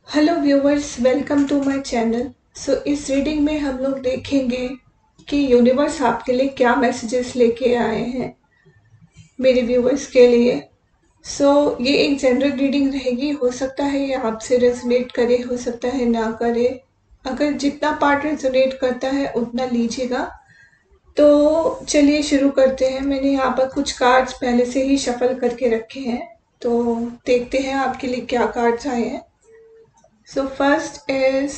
Hello viewers, welcome to my channel. इस reading में हम लोग देखेंगे कि यूनिवर्स आपके लिए क्या मैसेजेस लेके आए हैं मेरे व्यूवर्स के लिए। ये एक जनरल रीडिंग रहेगी। हो सकता है ये आपसे रेजोनेट करे, हो सकता है ना करे। अगर जितना पार्ट रेजोनेट करता है उतना लीजिएगा। तो चलिए शुरू करते हैं। मैंने यहाँ पर कुछ कार्ड्स पहले से ही शफल करके रखे हैं, तो देखते हैं आपके लिए क्या कार्ड्स आए हैं। First is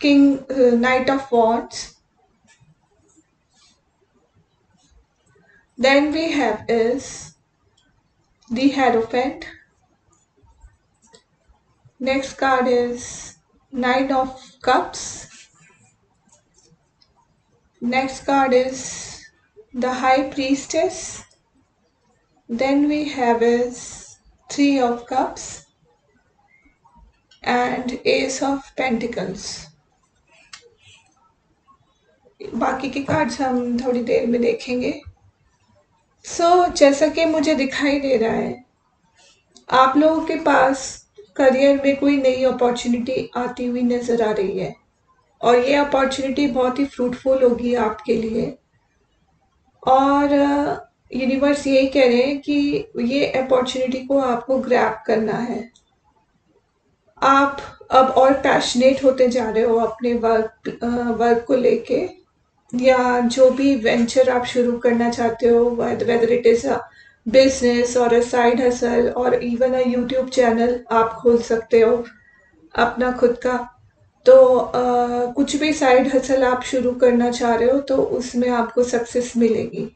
Knight of Wands. Then we have is the Hierophant. Next card is Nine of Cups. Next card is the High Priestess. Then we have is Three of Cups and Ace of Pentacles. बाकी के cards हम थोड़ी देर में देखेंगे। जैसा कि मुझे दिखाई दे रहा है, आप लोगों के पास करियर में कोई नई अपॉर्चुनिटी आती हुई नजर आ रही है और ये अपॉर्चुनिटी बहुत ही फ्रूटफुल होगी आपके लिए। और यूनिवर्स यही कह रहे हैं कि ये अपॉर्चुनिटी को आपको ग्रैब करना है। आप अब और पैशनेट होते जा रहे हो अपने वर्क को लेके, या जो भी वेंचर आप शुरू करना चाहते हो, whether it is a business और अ साइड हसल और इवन अ यूट्यूब चैनल आप खोल सकते हो अपना खुद का। तो कुछ भी साइड हसल आप शुरू करना चाह रहे हो तो उसमें आपको सक्सेस मिलेगी।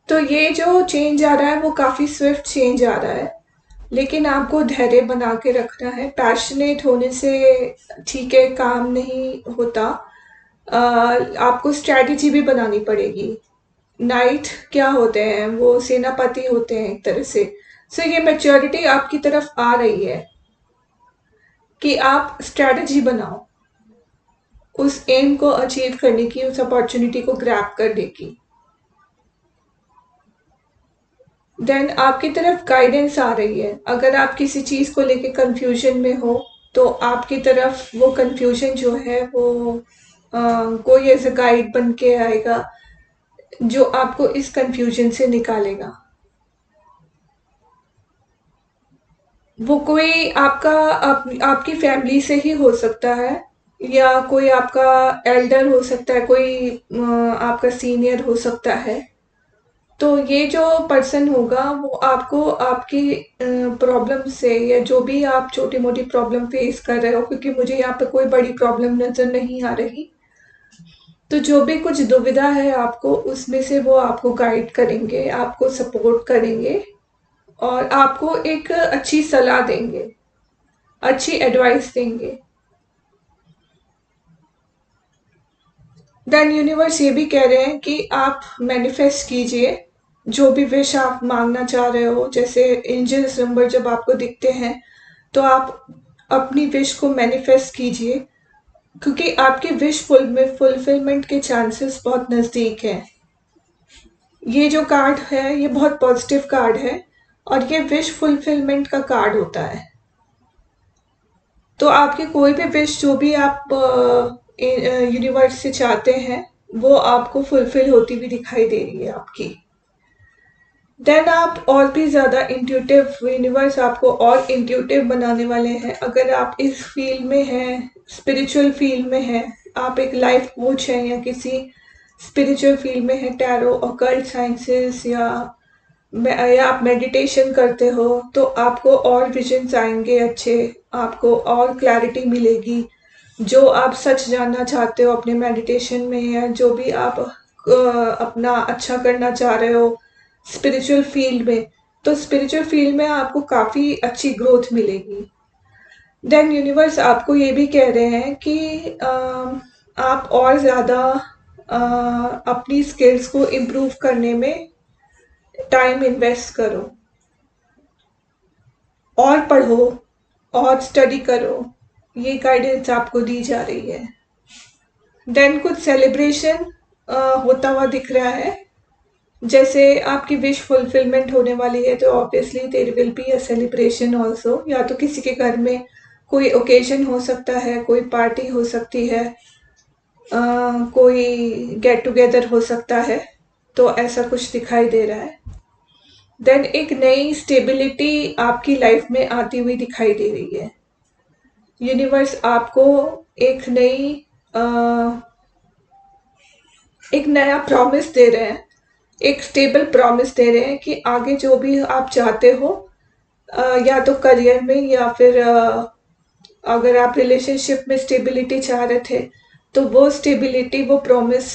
तो ये जो चेंज आ रहा है वो काफी स्विफ्ट चेंज आ रहा है, लेकिन आपको धैर्य बना के रखना है। पैशनेट होने से ठीक है काम नहीं होता, आपको स्ट्रैटेजी भी बनानी पड़ेगी। नाइट क्या होते हैं, वो सेनापति होते हैं एक तरह से। ये मैच्योरिटी आपकी तरफ आ रही है कि आप स्ट्रैटेजी बनाओ उस एम को अचीव करने की, उस अपॉर्चुनिटी को ग्रैब करने की। देन आपकी तरफ गाइडेंस आ रही है। अगर आप किसी चीज को लेके कंफ्यूजन में हो तो आपकी तरफ वो कंफ्यूजन जो है वो कोई ऐसा गाइड बन के आएगा जो आपको इस कंफ्यूजन से निकालेगा। वो कोई आपकी फैमिली से ही हो सकता है, या कोई आपका एल्डर हो सकता है, कोई आपका सीनियर हो सकता है। तो ये जो पर्सन होगा वो आपको आपकी प्रॉब्लम से, या जो भी आप छोटी मोटी प्रॉब्लम फेस कर रहे हो, क्योंकि मुझे यहाँ पे कोई बड़ी प्रॉब्लम नजर नहीं आ रही, तो जो भी कुछ दुविधा है आपको उसमें से वो आपको गाइड करेंगे, आपको सपोर्ट करेंगे और आपको एक अच्छी सलाह देंगे, अच्छी एडवाइस देंगे। देन यूनिवर्स ये भी कह रहे हैं कि आप मैनिफेस्ट कीजिए जो भी विश आप मांगना चाह रहे हो। जैसे एंजल्स नंबर जब आपको दिखते हैं तो आप अपनी विश को मैनिफेस्ट कीजिए, क्योंकि आपकी विश फुलफिलमेंट के चांसेस बहुत नजदीक हैं। ये जो कार्ड है ये बहुत पॉजिटिव कार्ड है और ये विश फुलफिलमेंट का कार्ड होता है। तो आपकी कोई भी विश जो भी आप यूनिवर्स से चाहते हैं वो आपको फुलफिल होती हुई दिखाई दे रही है आपकी। देन आप और भी ज़्यादा इंट्यूटिव, यूनिवर्स आपको और इंट्यूटिव बनाने वाले हैं। अगर आप इस फील्ड में हैं, स्पिरिचुअल फील्ड में हैं, आप एक लाइफ कोच हैं या किसी स्पिरिचुअल फील्ड में हैं, टैरो, ऑकल्ट साइंसेस, या आप मेडिटेशन करते हो, तो आपको और विजन्स आएंगे अच्छे, आपको और क्लैरिटी मिलेगी। जो आप सच जानना चाहते हो अपने मेडिटेशन में, या जो भी आप अपना अच्छा करना चाह रहे हो स्पिरिचुअल फील्ड में, तो स्पिरिचुअल फील्ड में आपको काफ़ी अच्छी ग्रोथ मिलेगी। देन यूनिवर्स आपको ये भी कह रहे हैं कि आप और ज़्यादा अपनी स्किल्स को इम्प्रूव करने में टाइम इन्वेस्ट करो और पढ़ो और स्टडी करो। ये गाइडेंस आपको दी जा रही है। देन कुछ सेलिब्रेशन होता हुआ दिख रहा है। जैसे आपकी विश फुलफिलमेंट होने वाली है तो obviously there will be a celebration also, या तो किसी के घर में कोई ओकेजन हो सकता है, कोई पार्टी हो सकती है, कोई गेट टुगेदर हो सकता है, तो ऐसा कुछ दिखाई दे रहा है। देन एक नई स्टेबिलिटी आपकी लाइफ में आती हुई दिखाई दे रही है। यूनिवर्स आपको एक नई एक नया प्रॉमिस दे रहे हैं, एक स्टेबल प्रॉमिस दे रहे हैं कि आगे जो भी आप चाहते हो, या तो करियर में या फिर अगर आप रिलेशनशिप में स्टेबिलिटी चाह रहे थे तो वो स्टेबिलिटी, वो प्रॉमिस,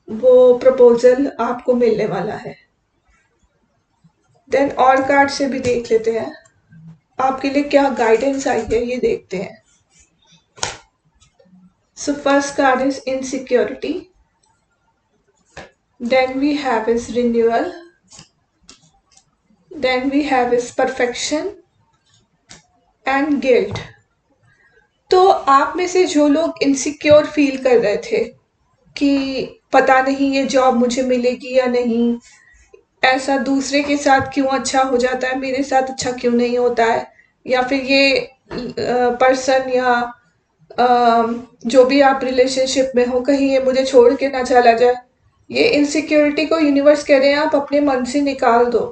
वो प्रपोजल आपको मिलने वाला है। देन और कार्ड से भी देख लेते हैं आपके लिए क्या गाइडेंस आई है, ये देखते हैं। So first card is insecurity, then we have is renewal, then we have is perfection and guilt. तो आप में से जो लोग इनसिक्योर फील कर रहे थे कि पता नहीं ये जॉब मुझे मिलेगी या नहीं, ऐसा दूसरे के साथ क्यों अच्छा हो जाता है, मेरे साथ अच्छा क्यों नहीं होता है, या फिर ये पर्सन या जो भी आप रिलेशनशिप में हो कहीं ये मुझे छोड़ के ना चला जाए, ये इनसिक्योरिटी को यूनिवर्स कह रहे हैं आप अपने मन से निकाल दो,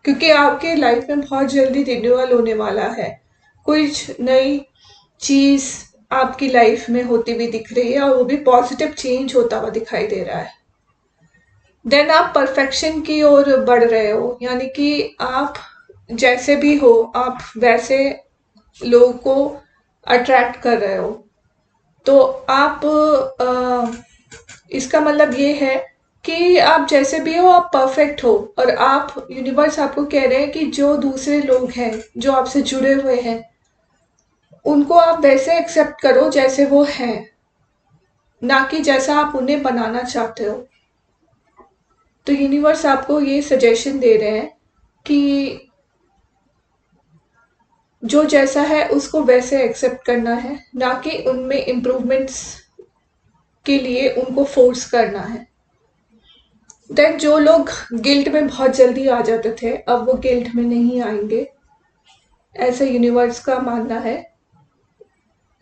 क्योंकि आपके लाइफ में बहुत जल्दी रिन्यूअल होने वाला है। कुछ नई चीज आपकी लाइफ में होती हुई दिख रही है और वो भी पॉजिटिव चेंज होता हुआ दिखाई दे रहा है। देन आप परफेक्शन की ओर बढ़ रहे हो, यानी कि आप जैसे भी हो आप वैसे लोगों को अट्रैक्ट कर रहे हो। तो आप इसका मतलब ये है कि आप जैसे भी हो आप परफेक्ट हो, और आप यूनिवर्स आपको कह रहे हैं कि जो दूसरे लोग हैं जो आपसे जुड़े हुए हैं उनको आप वैसे एक्सेप्ट करो जैसे वो हैं, ना कि जैसा आप उन्हें बनाना चाहते हो। तो यूनिवर्स आपको ये सजेशन दे रहे हैं कि जो जैसा है उसको वैसे एक्सेप्ट करना है, ना कि उनमें इम्प्रूवमेंट्स के लिए उनको फोर्स करना है। देन जो लोग गिल्ट में बहुत जल्दी आ जाते थे अब वो गिल्ट में नहीं आएंगे, ऐसा यूनिवर्स का मानना है,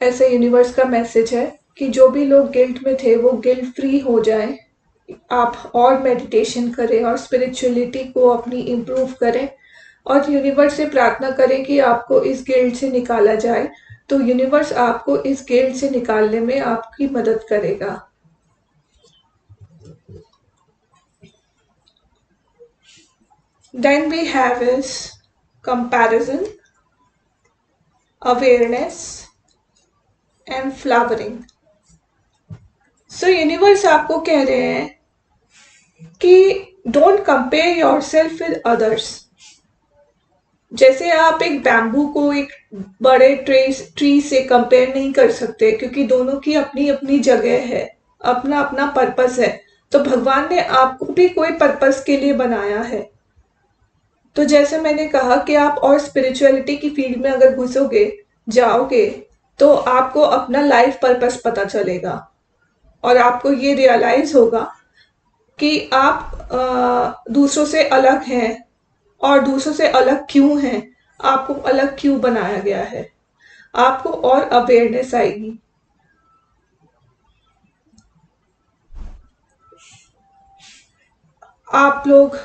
ऐसा यूनिवर्स का मैसेज है कि जो भी लोग गिल्ट में थे वो गिल्ट फ्री हो जाएं। आप और मेडिटेशन करें और स्पिरिचुअलिटी को अपनी इम्प्रूव करें और यूनिवर्स से प्रार्थना करें कि आपको इस गिल्ट से निकाला जाए, तो यूनिवर्स आपको इस गिल्ट से निकालने में आपकी मदद करेगा। Then we have is comparison, awareness and flowering. So universe आपको कह रहे हैं कि don't compare your self with others. जैसे आप एक बैम्बू को एक बड़े ट्री से कंपेयर नहीं कर सकते, क्योंकि दोनों की अपनी अपनी जगह है, अपना अपना पर्पस है। तो भगवान ने आपको भी कोई पर्पस के लिए बनाया है। तो जैसे मैंने कहा कि आप और स्पिरिचुअलिटी की फील्ड में अगर घुसोगे जाओगे तो आपको अपना लाइफ पर्पस पता चलेगा और आपको ये रियलाइज होगा कि आप दूसरों से अलग हैं और दूसरों से अलग क्यों हैं, आपको अलग क्यों बनाया गया है, आपको और अवेयरनेस आएगी। आप लोग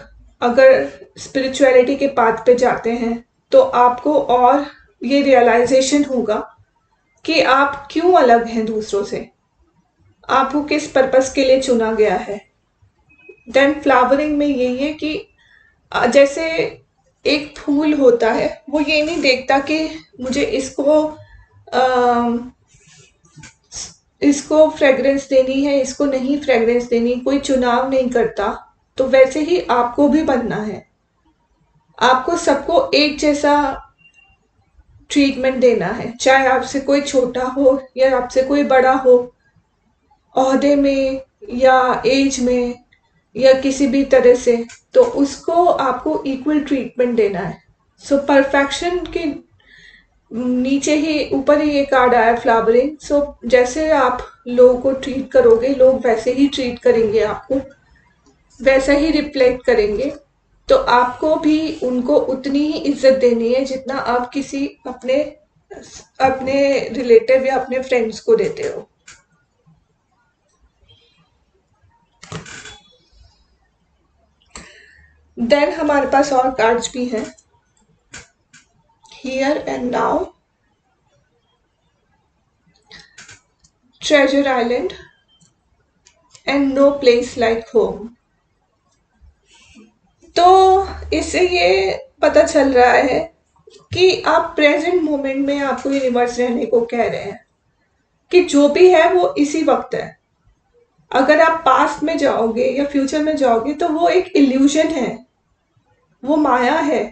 अगर स्पिरिचुअलिटी के पाथ पे जाते हैं तो आपको और ये रियलाइजेशन होगा कि आप क्यों अलग हैं दूसरों से, आपको किस पर्पस के लिए चुना गया है। देन फ्लावरिंग में यही है कि जैसे एक फूल होता है वो ये नहीं देखता कि मुझे इसको फ्रेग्रेंस देनी है, इसको नहीं फ्रेग्रेंस देनी, कोई चुनाव नहीं करता। तो वैसे ही आपको भी बनना है, आपको सबको एक जैसा ट्रीटमेंट देना है, चाहे आपसे कोई छोटा हो या आपसे कोई बड़ा हो, ओहदे में या एज में या किसी भी तरह से, तो उसको आपको इक्वल ट्रीटमेंट देना है। सो परफेक्शन के नीचे ही ऊपर ही ये कार्ड आया फ्लावरिंग। सो जैसे आप लोगों को ट्रीट करोगे लोग वैसे ही ट्रीट करेंगे आपको। वैसा ही रिफ्लेक्ट करेंगे। तो आपको भी उनको उतनी ही इज्जत देनी है जितना आप किसी अपने अपने रिलेटिव या अपने फ्रेंड्स को देते हो। देन हमारे पास और कार्ड्स भी हैं, here and now, treasure island and no place like home. तो इससे ये पता चल रहा है कि आप प्रेजेंट मोमेंट में आपको यूनिवर्स रहने को कह रहे हैं कि जो भी है वो इसी वक्त है। अगर आप पास्ट में जाओगे या फ्यूचर में जाओगे तो वो एक इल्यूजन है, वो माया है,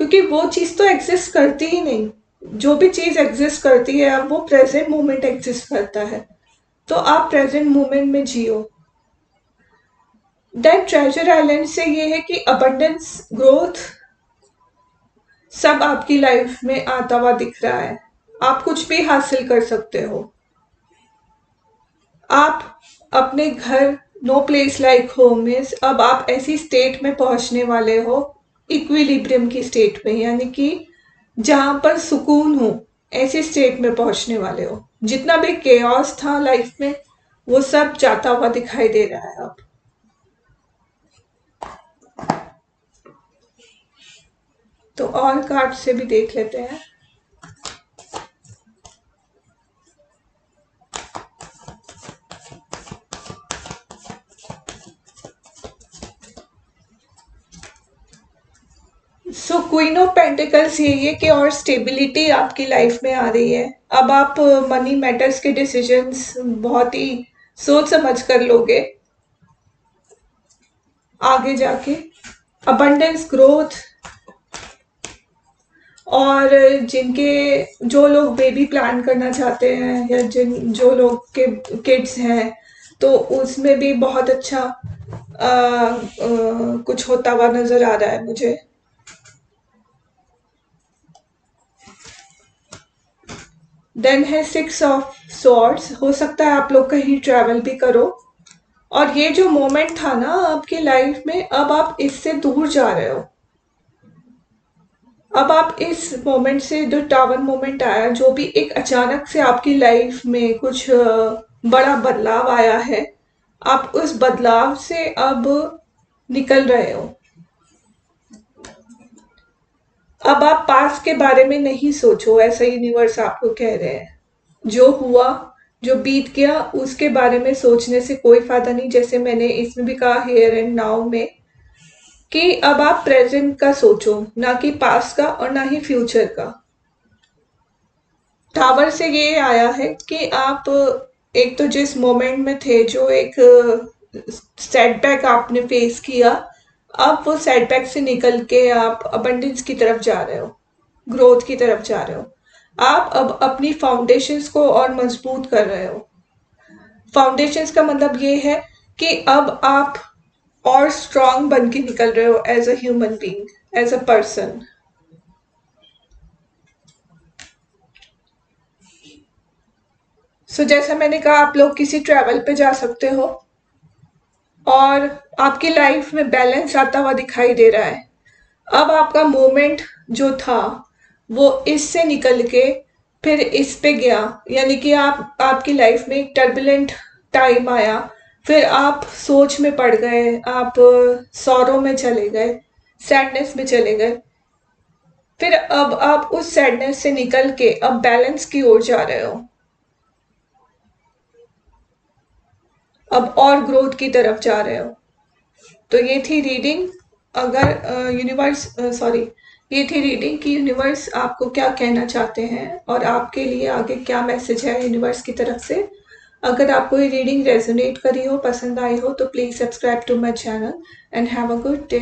क्योंकि वो चीज तो एग्जिस्ट करती ही नहीं। जो भी चीज एग्जिस्ट करती है अब वो प्रेजेंट मोमेंट एग्जिस्ट करता है, तो आप प्रेजेंट मोमेंट में जियो। देन ट्रेजर आइलैंड से ये है कि अबंडेंस, ग्रोथ सब आपकी लाइफ में आता हुआ दिख रहा है। आप कुछ भी हासिल कर सकते हो। आप अपने घर, no place like home means अब आप ऐसी स्टेट में पहुंचने वाले हो, इक्विलिब्रियम की स्टेट में, यानी कि जहां पर सुकून हो, ऐसी स्टेट में पहुंचने वाले हो। जितना भी केओस था लाइफ में वो सब जाता हुआ दिखाई दे रहा है अब। तो और कार्ड से भी देख लेते हैं। सो क्वीन ऑफ पेंटिकल्स यही है कि और स्टेबिलिटी आपकी लाइफ में आ रही है। अब आप मनी मैटर्स के डिसीजंस बहुत ही सोच समझ कर लोगे आगे जाके। अबंडेंस, ग्रोथ, और जो लोग बेबी प्लान करना चाहते हैं या जो लोग के किड्स हैं तो उसमें भी बहुत अच्छा कुछ होता हुआ नजर आ रहा है मुझे। देन है सिक्स ऑफ सॉर्ड्स। हो सकता है आप लोग कहीं ट्रैवल भी करो, और ये जो मोमेंट था ना आपकी लाइफ में, अब आप इससे दूर जा रहे हो। अब आप इस मोमेंट से, जो टावर मोमेंट आया, जो भी एक अचानक से आपकी लाइफ में कुछ बड़ा बदलाव आया है, आप उस बदलाव से अब निकल रहे हो। अब आप पास्ट के बारे में नहीं सोचो, ऐसा यूनिवर्स आपको कह रहे हैं। जो हुआ, जो बीत गया, उसके बारे में सोचने से कोई फायदा नहीं। जैसे मैंने इसमें भी कहा हियर एंड नाउ में, कि अब आप प्रेजेंट का सोचो, ना कि पास्ट का और ना ही फ्यूचर का। टावर से ये आया है कि आप एक तो जिस मोमेंट में थे, जो एक सेटबैक आपने फेस किया, अब वो सेटबैक से निकल के आप अबंडेंस की तरफ जा रहे हो, ग्रोथ की तरफ जा रहे हो। आप अब अपनी फाउंडेशंस को और मजबूत कर रहे हो। फाउंडेशंस का मतलब ये है कि अब आप और स्ट्रांग बन के निकल रहे हो as a human being, as a person. So जैसा मैंने कहा, आप लोग किसी ट्रैवल पे जा सकते हो और आपकी लाइफ में बैलेंस आता हुआ दिखाई दे रहा है। अब आपका मोमेंट जो था वो इससे निकल के फिर इस पे गया, यानी कि आप, आपकी लाइफ में एक टर्बुलेंट टाइम आया, फिर आप सोच में पड़ गए, आप सौरों में चले गए, सैडनेस में चले गए। फिर अब आप उस सैडनेस से निकल के अब बैलेंस की ओर जा रहे हो, अब और ग्रोथ की तरफ जा रहे हो। तो ये थी रीडिंग। अगर यूनिवर्स, सॉरी, ये थी रीडिंग कि यूनिवर्स आपको क्या कहना चाहते हैं और आपके लिए आगे क्या मैसेज है यूनिवर्स की तरफ से। अगर आपको ये रीडिंग रेजोनेट करी हो, पसंद आई हो, तो please subscribe to my channel and have a good day.